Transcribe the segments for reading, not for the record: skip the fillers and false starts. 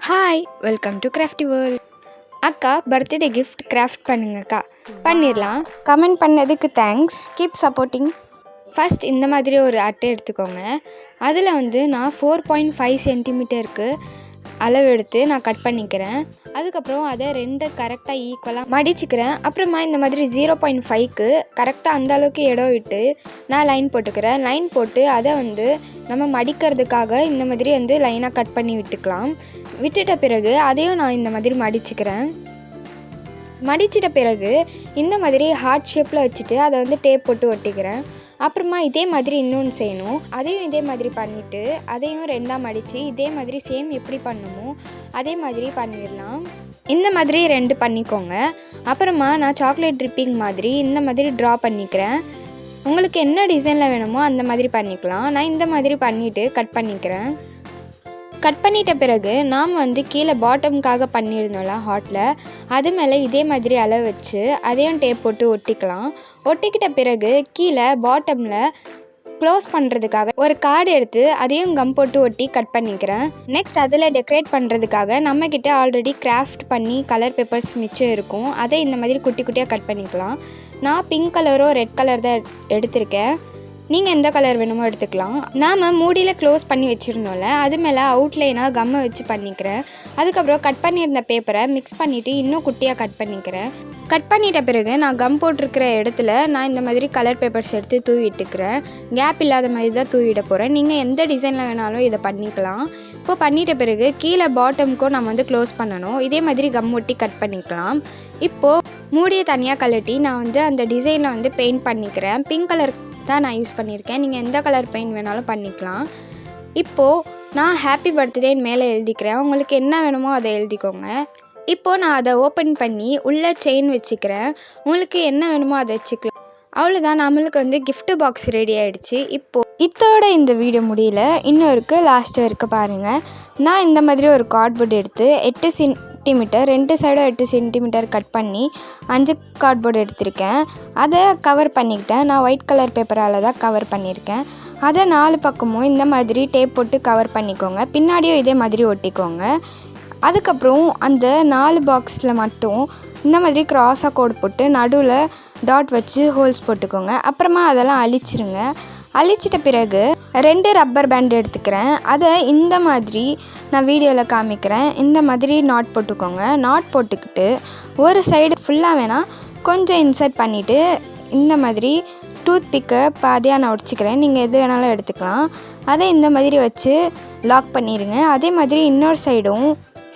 Hi, welcome to crafty world. அக்கா birthday gift craft பண்ணுங்கக்கா. பண்ணிடலாம். Comment பண்ணதுக்கு தேங்க்ஸ். Keep supporting. ஃபஸ்ட் இந்த மாதிரி ஒரு அட்டை எடுத்துக்கோங்க. அதில் நான் 4.5 சென்டிமீட்டருக்கு அளவு எடுத்து நான் கட் பண்ணிக்கிறேன். அதுக்கப்புறம் அதை 2 கரெக்டாக ஈக்குவலாக மடிச்சுக்கிறேன். அப்புறமா இந்த மாதிரி 0.5க்கு கரெக்டாக அந்த அளவுக்கு இடம் விட்டு நான் லைன் போட்டுக்கிறேன். லைன் போட்டு அதை நம்ம மடிக்கிறதுக்காக இந்த மாதிரி லைனாக கட் பண்ணி விட்டுக்கலாம். விட்டுட்ட பிறகு அதையும் நான் இந்த மாதிரி மடிச்சுக்கிறேன். மடிச்சிட்ட பிறகு இந்த மாதிரி ஹார்ட் ஷேப்பில் வச்சுட்டு அதை டேப் போட்டு ஒட்டிக்கிறேன். அப்புறமா இதே மாதிரி இன்னொன்று செய்யணும். அதையும் இதே மாதிரி பண்ணிவிட்டு அதையும் 2ஆக மடித்து இதே மாதிரி சேம் எப்படி பண்ணணுமோ அதே மாதிரி பண்ணிடலாம். இந்த மாதிரி 2 பண்ணிக்கோங்க. அப்புறமா நான் சாக்லேட் ட்ரிப்பிங் மாதிரி இந்த மாதிரி ட்ரா பண்ணிக்கிறேன். உங்களுக்கு என்ன டிசைனில் வேணுமோ அந்த மாதிரி பண்ணிக்கலாம். நான் இந்த மாதிரி பண்ணிவிட்டு கட் பண்ணிக்கிறேன். கட் பண்ணிட்ட பிறகு நாம் கீழே பாட்டமுக்காக பண்ணியிருந்தோம்ல ஹாட்டில், அது மேலே இதே மாதிரி அளவு வச்சு அதையும் டேப் போட்டு ஒட்டிக்கலாம். ஒட்டிக்கிட்ட பிறகு கீழே பாட்டமில் க்ளோஸ் பண்ணுறதுக்காக ஒரு கார்டு எடுத்து அதையும் கம் போட்டு ஒட்டி கட் பண்ணிக்கிறேன். நெக்ஸ்ட் அதில் டெக்கரேட் பண்ணுறதுக்காக நம்மக்கிட்ட ஆல்ரெடி கிராஃப்ட் பண்ணி கலர் பேப்பர்ஸ் மிச்சம் இருக்கும். அதை இந்த மாதிரி குட்டி குட்டியாக கட் பண்ணிக்கலாம். நான் பிங்க் கலரோ ரெட் கலர் தான் எடுத்திருக்கேன். நீங்கள் எந்த கலர் வேணுமோ எடுத்துக்கலாம். நாம் மூடியில் க்ளோஸ் பண்ணி வச்சுருந்தோம்ல, அது மேலே அவுட்லைனாக கம்மை வச்சு பண்ணிக்கிறேன். அதுக்கப்புறம் கட் பண்ணியிருந்த பேப்பரை மிக்ஸ் பண்ணிவிட்டு இன்னும் குட்டியாக கட் பண்ணிக்கிறேன். கட் பண்ணிட்ட பிறகு நான் கம் போட்டிருக்கிற இடத்துல நான் இந்த மாதிரி கலர் பேப்பர்ஸ் எடுத்து தூவிட்டுக்கிறேன். கேப் இல்லாத மாதிரி தான் தூவிட போகிறேன். நீங்கள் எந்த டிசைனில் வேணாலும் இதை பண்ணிக்கலாம். இப்போது பண்ணிட்ட பிறகு கீழே பாட்டமுக்கும் நம்ம க்ளோஸ் பண்ணணும். இதே மாதிரி கம் ஒட்டி கட் பண்ணிக்கலாம். இப்போது மூடியை தனியாக கழட்டி நான் அந்த டிசைனை பெயிண்ட் பண்ணிக்கிறேன். பிங்க் கலர் தான் நான் யூஸ் பண்ணியிருக்கேன். நீங்கள் எந்த கலர் பெயிண்ட் வேணாலும் பண்ணிக்கலாம். இப்போது நான் ஹாப்பி பர்த்டேன்னு மேலே எழுதிக்கிறேன். உங்களுக்கு என்ன வேணுமோ அதை எழுதிக்கோங்க. இப்போது நான் அதை ஓப்பன் பண்ணி உள்ளே செயின் வச்சுக்கிறேன். உங்களுக்கு என்ன வேணுமோ அதை வச்சுக்கலாம். அவ்வளோதான், நம்மளுக்கு gift பாக்ஸ் ரெடி ஆகிடுச்சு. இப்போது இதோட இந்த வீடியோ முடியல, இன்னும் இருக்குது, லாஸ்ட் வரைக்கும் பாருங்கள். நான் இந்த மாதிரி ஒரு கார்ட்போர்டு எடுத்து 8 சென்டிமீட்டர் 2 சைடும் 8 சென்டிமீட்டர் கட் பண்ணி 5 கார்ட்போர்டு எடுத்திருக்கேன். அதை கவர் பண்ணிக்கிட்டேன். நான் ஒயிட் கலர் பேப்பரால் தான் கவர் பண்ணியிருக்கேன். அதை 4 பக்கமும் இந்த மாதிரி டேப் போட்டு கவர் பண்ணிக்கோங்க. பின்னாடியும் இதே மாதிரி ஒட்டிக்கோங்க. அதுக்கப்புறம் அந்த 4 பாக்ஸில் மட்டும் இந்த மாதிரி க்ராஸாக கோடு போட்டு நடுவில் டாட் வச்சு ஹோல்ஸ் போட்டுக்கோங்க. அப்புறமா அதெல்லாம் அழிச்சிருங்க. அழிச்சிட்ட பிறகு 2 ரப்பர் பேண்ட் எடுத்துக்கிறேன். அதை இந்த மாதிரி நான் வீடியோவில் காமிக்கிறேன். இந்த மாதிரி நாட் போட்டுக்கோங்க. நாட் போட்டுக்கிட்டு ஒரு சைடு ஃபுல்லாக வேணால் கொஞ்சம் இன்சர்ட் பண்ணிவிட்டு இந்த மாதிரி டூத் பிக்கை பாதியாக நான் உடச்சிக்கிறேன். நீங்கள் எது வேணாலும் எடுத்துக்கலாம். அதை இந்த மாதிரி வச்சு லாக் பண்ணிடுங்க. அதே மாதிரி இன்னொரு சைடும்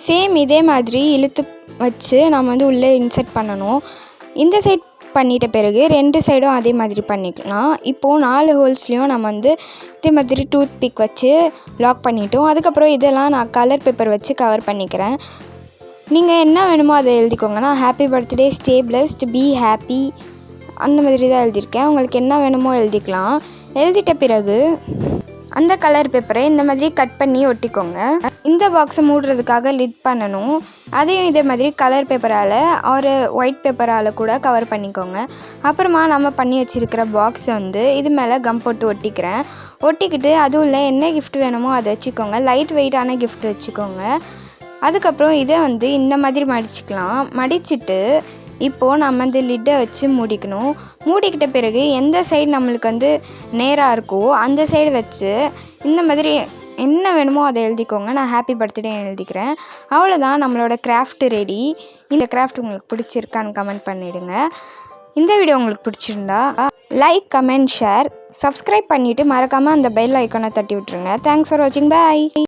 சேம் இதே மாதிரி இழுத்து வச்சு நம்ம உள்ளே இன்சர்ட் பண்ணணும். இந்த சைட் பண்ணிட்ட பிறகு 2 சைடும் அதே மாதிரி பண்ணிக்கலாம். இப்போது 4 ஹோல்ஸ்லேயும் நம்ம இதே மாதிரி டூத் பிக் வச்சு லாக் பண்ணிட்டோம். அதுக்கப்புறம் இதெல்லாம் நான் கலர் பேப்பர் வச்சு கவர் பண்ணிக்கிறேன். நீங்கள் என்ன வேணுமோ அதை எழுதிக்கோங்க. நான் happy birthday, stay blessed, be happy அந்த மாதிரி தான் எழுதியிருக்கேன். உங்களுக்கு என்ன வேணுமோ எழுதிக்கலாம். எழுதிட்ட பிறகு அந்த கலர் பேப்பரை இந்த மாதிரி கட் பண்ணி ஒட்டிக்கோங்க. இந்த பாக்ஸை மூடுறதுக்காக லிட் பண்ணணும். அதையும் இதே மாதிரி கலர் பேப்பரால் ஒரு ஒயிட் பேப்பரால் கூட கவர் பண்ணிக்கோங்க. அப்புறமா நம்ம பண்ணி வச்சுருக்கிற பாக்ஸை இது மேலே கம் போட்டு ஒட்டிக்கிறேன். ஒட்டிக்கிட்டு அதுவும் என்ன கிஃப்ட் வேணுமோ அதை வச்சுக்கோங்க. லைட் வெயிட்டான கிஃப்ட் வச்சுக்கோங்க. அதுக்கப்புறம் இதை இந்த மாதிரி மடிச்சுக்கலாம். மடிச்சுட்டு இப்போது நம்ம லிட்டை வச்சு மூடிக்கணும். மூடிக்கிட்ட பிறகு எந்த சைடு நம்மளுக்கு நேராக இருக்கோ அந்த சைடு வச்சு இந்த மாதிரி என்ன வேணுமோ அதை எழுதிக்கோங்க. நான் ஹாப்பி பர்த்டே எழுதிக்கிறேன். அவ்வளோதான், நம்மளோட கிராஃப்ட் ரெடி. இந்த கிராஃப்ட் உங்களுக்கு பிடிச்சிருக்கான்னு கமெண்ட் பண்ணிவிடுங்க. இந்த வீடியோ உங்களுக்கு பிடிச்சிருந்தா லைக், கமெண்ட், ஷேர், சப்ஸ்கிரைப் பண்ணிவிட்டு மறக்காமல் அந்த பெல் ஐக்கானை தட்டி விட்டுருங்க. தேங்க்ஸ் ஃபார் வாட்சிங். பாய்.